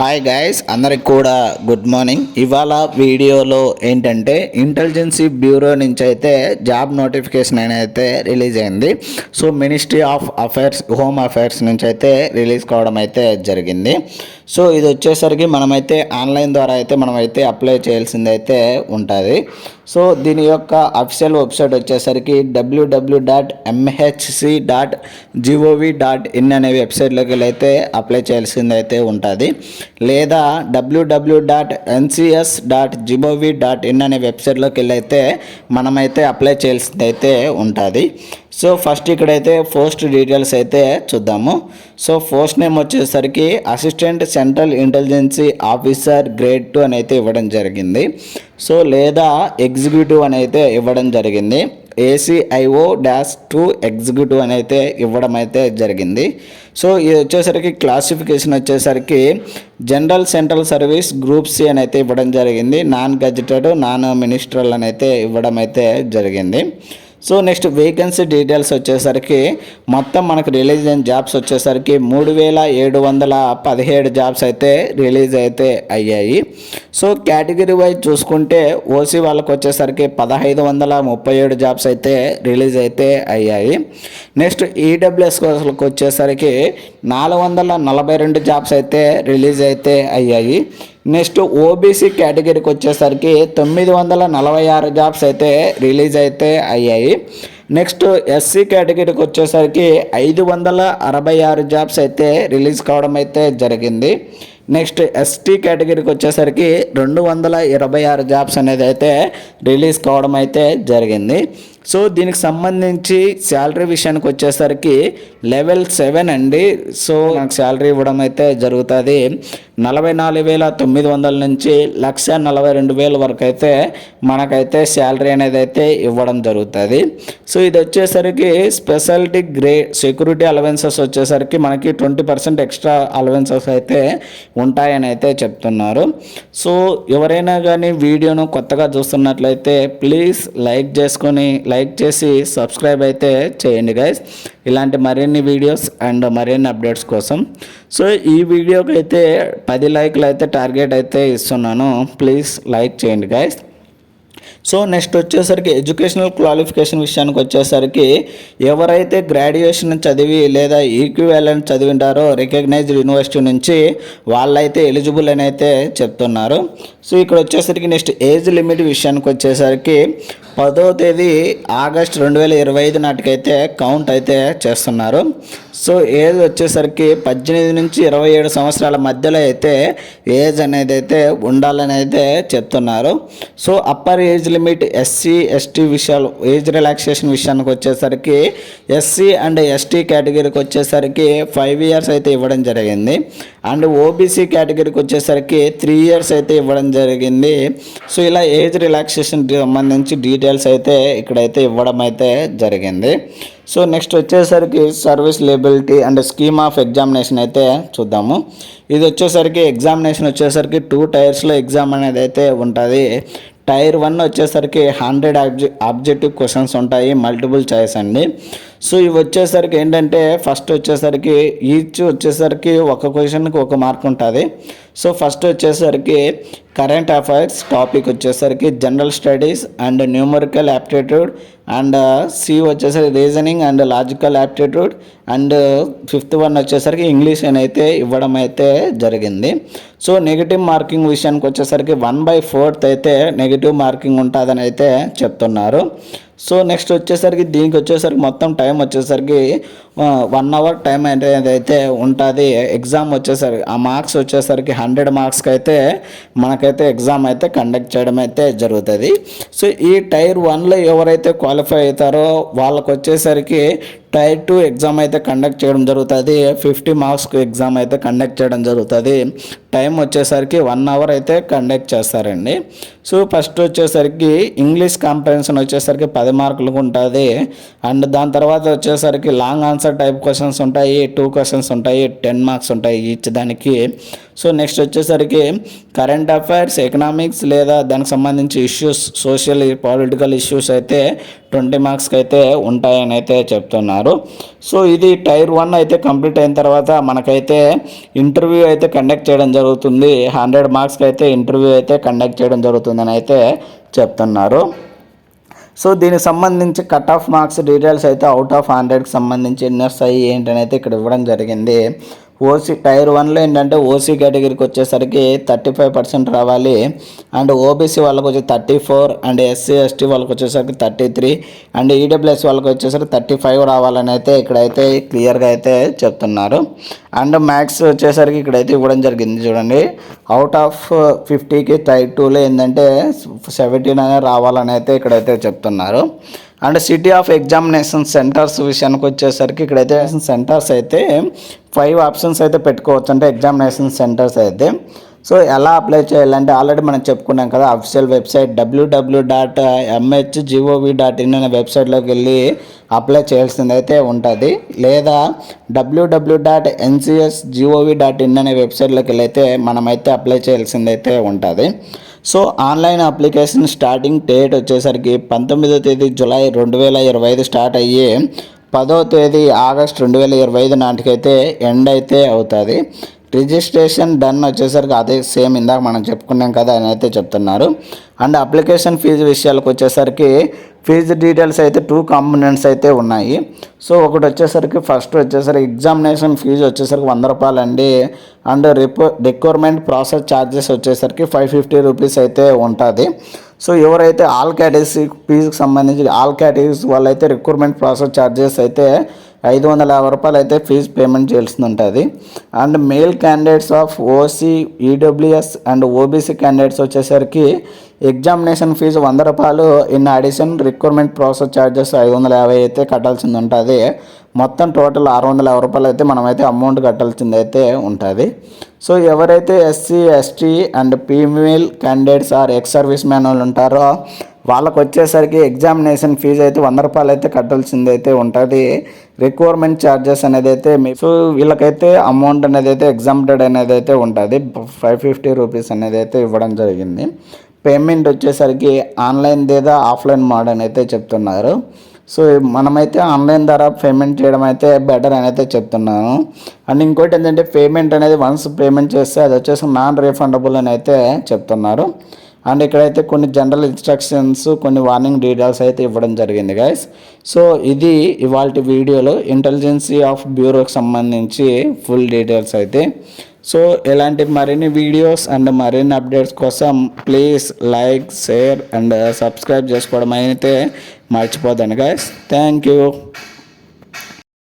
Hi guys, అందరికి కూడా good morning. ఇవాళ వీడియోలో ఏంటంటే ఇంటెలిజెన్సీ బ్యూరో నుంచి అయితే జాబ్ నోటిఫికేషన్ అయితే రిలీజ్ అయింది. So ministry of affairs, home affairs నుంచి అయితే రిలీజ్ కావడం అయితే జరిగింది. సో ఇది వచ్చేసరికి మనమైతే ఆన్లైన్ ద్వారా అయితే మనమైతే అప్లై చేయాల్సింది అయితే ఉంటుంది. సో దీని యొక్క అఫీషియల్ వెబ్సైట్ వచ్చేసరికి www.mhc.gov.in అనే వెబ్సైట్లోకి అయితే అప్లై చేయాల్సింది అయితే ఉంటుంది, లేదా www.ncs.gov.in అనే వెబ్సైట్లోకి వెళ్ళి అయితే మనమైతే అప్లై చేయాల్సింది అయితే ఉంటుంది. సో ఫస్ట్ ఇక్కడైతే పోస్ట్ డీటెయిల్స్ అయితే చూద్దాము. సో పోస్ట్ నేమ్ వచ్చేసరికి అసిస్టెంట్ సెంట్రల్ ఇంటెలిజెన్సీ ఆఫీసర్ గ్రేడ్ 2 అని అయితే ఇవ్వడం జరిగింది. సో లేదా ఎగ్జిక్యూటివ్ అని అయితే ఇవ్వడం జరిగింది. ACIO-2 ఎగ్జిక్యూటివ్ అని అయితే ఇవ్వడం అయితే జరిగింది. సో ఇది వచ్చేసరికి క్లాసిఫికేషన్ వచ్చేసరికి general central service group C అని అయితే ఇవ్వడం జరిగింది. నాన్ గెజిటెడ్, నాన్ మినిస్ట్రల్ అని అయితే ఇవ్వడం అయితే జరిగింది. సో నెక్స్ట్ వేకెన్సీ డీటెయిల్స్ వచ్చేసరికి మొత్తం మనకు రిలీజ్ అయిన జాబ్స్ వచ్చేసరికి 3717 జాబ్స్ అయితే రిలీజ్ అయితే అయ్యాయి. సో కేటగిరీ వైజ్ చూసుకుంటే ఓసీ వాళ్ళకి వచ్చేసరికి 1537 జాబ్స్ అయితే రిలీజ్ అయితే అయ్యాయి. నెక్స్ట్ ఈడబ్ల్యూఎస్ వాళ్ళకి వచ్చేసరికి 442 జాబ్స్ అయితే రిలీజ్ అయితే అయ్యాయి. నెక్స్ట్ ఓబీసీ కేటగిరీకి వచ్చేసరికి 946 జాబ్స్ అయితే రిలీజ్ అయితే అయ్యాయి. నెక్స్ట్ ఎస్సీ కేటగిరీకి వచ్చేసరికి 566 జాబ్స్ అయితే రిలీజ్ కావడం అయితే జరిగింది. నెక్స్ట్ ఎస్టీ కేటగిరీకి వచ్చేసరికి 226 జాబ్స్ అనేది అయితే రిలీజ్ కావడం అయితే జరిగింది. సో దీనికి సంబంధించి శాలరీ విషయానికి వచ్చేసరికి లెవెల్ 7 అండి. సో నాకు శాలరీ ఇవ్వడం అయితే జరుగుతుంది. 44,900 నుంచి 1,42,000 వరకు అయితే మనకైతే శాలరీ అనేది అయితే ఇవ్వడం జరుగుతుంది. సో ఇది వచ్చేసరికి స్పెషాలిటీ గ్రేడ్ సెక్యూరిటీ అలవెన్సెస్ వచ్చేసరికి మనకి 20% ఎక్స్ట్రా అలవెన్సెస్ అయితే ఉంటాయని అయితే చెప్తున్నారు. సో ఎవరైనా కానీ వీడియోను కొత్తగా చూస్తున్నట్లయితే ప్లీజ్ లైక్ చేసి సబ్స్క్రైబ్ అయితే చేయండి గైస్, ఇలాంటి మరిన్ని వీడియోస్ అండ్ మరిన్ని అప్డేట్స్ కోసం. సో ఈ వీడియోకి అయితే 10 లైక్లు అయితే టార్గెట్ అయితే ఇస్తున్నాను, ప్లీజ్ లైక్ చేయండి గైస్. సో నెక్స్ట్ వచ్చేసరికి ఎడ్యుకేషనల్ క్వాలిఫికేషన్ విషయానికి వచ్చేసరికి ఎవరైతే గ్రాడ్యుయేషన్ చదివి లేదా ఈక్వివాలెంట్ చదివింటారో రికగ్నైజ్డ్ యూనివర్సిటీ నుంచి వాళ్ళైతే ఎలిజిబుల్ అని అయితే చెప్తున్నారు. సో ఇక్కడ వచ్చేసరికి నెక్స్ట్ ఏజ్ లిమిట్ విషయానికి వచ్చేసరికి 10వ తేదీ ఆగస్ట్ 2025 నాటికైతే కౌంట్ అయితే చేస్తున్నారు. సో ఏజ్ వచ్చేసరికి 18 నుంచి 27 సంవత్సరాల మధ్యలో అయితే ఏజ్ అనేది అయితే ఉండాలని అయితే చెప్తున్నారు. So upper age limit SC ST విషయాలు ఏజ్ రిలాక్సేషన్ విషయానికి వచ్చేసరికి ఎస్సీ అండ్ ఎస్టీ కేటగిరీకి వచ్చేసరికి 5 ఇయర్స్ అయితే ఇవ్వడం జరిగింది. అండ్ ఓబీసీ కేటగిరీకి వచ్చేసరికి 3 ఇయర్స్ అయితే ఇవ్వడం జరిగింది. సో ఇలా ఏజ్ రిలాక్సేషన్ సంబంధించి డీటెయిల్స్ అయితే ఇక్కడైతే ఇవ్వడం అయితే జరిగింది. సో నెక్స్ట్ వచ్చేసరికి service liability and scheme of examination అయితే చూద్దాము. ఇది వచ్చేసరికి ఎగ్జామినేషన్ వచ్చేసరికి 2 టైర్స్లో ఎగ్జామ్ అనేది అయితే ఉంటుంది. టైర్ 1 వచ్చేసరికి 100 ఆబ్జెక్టివ్ క్వశ్చన్స్ ఉంటాయి, మల్టిపుల్ చాయిస్ అండి. సో ఇవి వచ్చేసరికి ఏంటంటే ఫస్ట్ వచ్చేసరికి ఈచ్ వచ్చేసరికి ఒక క్వశ్చన్కి 1 మార్క్ ఉంటుంది. సో ఫస్ట్ వచ్చేసరికి కరెంట్ అఫైర్స్ టాపిక్ వచ్చేసరికి general studies and numerical aptitude, and C వచ్చేసరికి reasoning and logical aptitude, and 5th one వచ్చేసరికి ఇంగ్లీష్ అని అయితే ఇవ్వడం అయితే జరిగింది. సో నెగిటివ్ మార్కింగ్ విషయానికి వచ్చేసరికి 1/4 అయితే నెగిటివ్ మార్కింగ్ ఉంటుందని అయితే చెప్తున్నారు. సో నెక్స్ట్ వచ్చేసరికి దీనికి వచ్చేసరికి మొత్తం టైం వచ్చేసరికి 1 అవర్ టైం అయితే ఉంటుంది. ఎగ్జామ్ వచ్చేసరికి ఆ మార్క్స్ వచ్చేసరికి 100 మార్క్స్కి అయితే మనకైతే ఎగ్జామ్ అయితే కండక్ట్ చేయడం అయితే జరుగుతుంది. సో ఈ టైర్ 1లో ఎవరైతే క్వాలిఫై అవుతారో వాళ్ళకు వచ్చేసరికి టైర్ 2 ఎగ్జామ్ అయితే కండక్ట్ చేయడం జరుగుతుంది. 50 మార్క్స్కి ఎగ్జామ్ అయితే కండక్ట్ చేయడం జరుగుతుంది. టైం వచ్చేసరికి 1 అవర్ అయితే కండక్ట్ చేస్తారండి. సో ఫస్ట్ వచ్చేసరికి ఇంగ్లీష్ కాంప్రహెన్షన్ వచ్చేసరికి 10 మార్కులకు ఉంటుంది. అండ్ దాని తర్వాత వచ్చేసరికి long answer answer type questions ఉంటాయి, 2 క్వశ్చన్స్ ఉంటాయి, 10 మార్క్స్ ఉంటాయి ఈచ్ దానికి. సో నెక్స్ట్ వచ్చేసరికి కరెంట్ అఫైర్స్, ఎకనామిక్స్ లేదా దానికి సంబంధించి ఇష్యూస్, సోషల్ పొలిటికల్ ఇష్యూస్ అయితే 20 మార్క్స్కి అయితే ఉంటాయని అయితే చెప్తున్నారు. సో ఇది టైర్ 1 అయితే కంప్లీట్ అయిన తర్వాత మనకైతే ఇంటర్వ్యూ అయితే కండక్ట్ చేయడం జరుగుతుంది. 100 మార్క్స్కి అయితే ఇంటర్వ్యూ అయితే కండక్ట్ చేయడం జరుగుతుందని అయితే చెప్తున్నారు. సో దీనికి సంబంధించి కట్ ఆఫ్ మార్క్స్ డీటెయిల్స్ అయితే అవుట్ ఆఫ్ 100కి సంబంధించి ఎన్ని వస్తాయి ఏంటని అయితే ఇక్కడ ఇవ్వడం జరిగింది. ఓసీ టైర్ 1లో ఏంటంటే ఓసీ కేటగిరీకి వచ్చేసరికి 35% రావాలి, అండ్ ఓబీసీ వాళ్ళకి వచ్చి 34, అండ్ ఎస్సీ ఎస్టీ వాళ్ళకి వచ్చేసరికి 33, అండ్ ఈడబ్ల్యూఎస్ వాళ్ళకి వచ్చేసరికి 35 రావాలని అయితే ఇక్కడైతే క్లియర్గా అయితే చెప్తున్నారు. అండ్ మ్యాథ్స్ వచ్చేసరికి ఇక్కడైతే ఇవ్వడం జరిగింది చూడండి, అవుట్ ఆఫ్ 50కి టైర్ 2లో ఏంటంటే 17 అనేది రావాలని అయితే ఇక్కడైతే చెప్తున్నారు. And city of examination centres విషయానికి వచ్చేసరికి ఇక్కడైతే సెంటర్స్ అయితే 5 ఆప్షన్స్ అయితే పెట్టుకోవచ్చు, అంటే ఎగ్జామినేషన్ సెంటర్స్ అయితే. సో ఎలా అప్లై చేయాలంటే ఆల్రెడీ మనం చెప్పుకున్నాం కదా, అఫీషియల్ వెబ్సైట్ www.mhgov.in అనే వెబ్సైట్లోకి వెళ్ళి అప్లై చేయాల్సింది అయితే ఉంటుంది, లేదా www.ncsgov.in అనే వెబ్సైట్లోకి వెళ్ళి అయితే మనమైతే అప్లై చేయాల్సింది అయితే ఉంటుంది. So online application starting date వచ్చేసరికి 19వ తేదీ జూలై 2025 స్టార్ట్ అయ్యి 10వ తేదీ ఆగస్ట్ 2025 నాటికైతే ఎండ్ అయితే అవుతుంది. రిజిస్ట్రేషన్ డన్ వచ్చేసరికి అదే సేమ్ ఇందాక మనం చెప్పుకున్నాం కదా అని అయితే చెప్తున్నారు. అండ్ అప్లికేషన్ ఫీజు విషయాలకు వచ్చేసరికి ఫీజు డీటెయిల్స్ అయితే 2 కాంపోనెంట్స్ అయితే ఉన్నాయి. సో ఒకటి వచ్చేసరికి ఫస్ట్ వచ్చేసరికి ఎగ్జామినేషన్ ఫీజు వచ్చేసరికి 100 రూపాయలు అండి, అండ్ రిక్వైర్మెంట్ ప్రాసెస్ ఛార్జెస్ వచ్చేసరికి 550 రూపీస్ అయితే ఉంటుంది. సో ఎవరైతే ఆల్ కేటగిరీస్ ఫీజుకి సంబంధించి ఆల్ కేటగిరీస్ వాళ్ళైతే రిక్రూట్మెంట్ ప్రాసెస్ ఛార్జెస్ అయితే 550 రూపాయలు అయితే ఫీజు పేమెంట్ చేయాల్సి ఉంటుంది. And male candidates of OC, EWS and OBC candidates వచ్చేసరికి ఎగ్జామినేషన్ ఫీజు 100 రూపాయలు, in addition recruitment process charges 550 అయితే కట్టాల్సింది ఉంటుంది. మొత్తం టోటల్ 650 రూపాయలు అయితే మనమైతే అమౌంట్ కట్టాల్సింది అయితే ఉంటుంది. సో ఎవరైతే SC, ST and female candidates or ex service man వాళ్ళు ఉంటారో వాళ్ళకు వచ్చేసరికి ఎగ్జామినేషన్ ఫీజు అయితే 100 రూపాయలు అయితే కట్టాల్సింది అయితే ఉంటుంది. రిక్వైర్మెంట్ ఛార్జెస్ అనేది అయితే సో వీళ్ళకైతే అమౌంట్ అనేది అయితే ఎగ్జామ్టెడ్ అనేది అయితే ఉంటుంది, 550 రూపీస్ అనేది అయితే ఇవ్వడం జరిగింది. పేమెంట్ వచ్చేసరికి ఆన్లైన్ లేదా ఆఫ్లైన్ మోడ్ అని అయితే చెప్తున్నారు. సో మనమైతే ఆన్లైన్ ద్వారా పేమెంట్ చేయడం అయితే బెటర్ అని అయితే చెప్తున్నాను. అండ్ ఇంకోటి ఏంటంటే పేమెంట్ అనేది వన్స్ పేమెంట్ చేస్తే అది వచ్చేసి నాన్ రీఫండబుల్ అని అయితే చెప్తున్నారు. అండ్ ఇక్కడైతే కొన్ని జనరల్ ఇన్స్ట్రక్షన్స్, కొన్ని వార్నింగ్ డీటెయిల్స్ అయితే ఇవ్వడం జరిగింది గైస్. సో ఇది ఇవాల్టి వీడియోలో ఇంటెలిజెన్సీ ఆఫ్ బ్యూరోకి సంబంధించి ఫుల్ డీటెయిల్స్ అయితే. సో ఇలాంటి మరిన్ని వీడియోస్ అండ్ మరిన్ని అప్డేట్స్ కోసం please like, share and subscribe చేసుకోవడం అయితే మర్చిపోదండి గైస్. Thank you.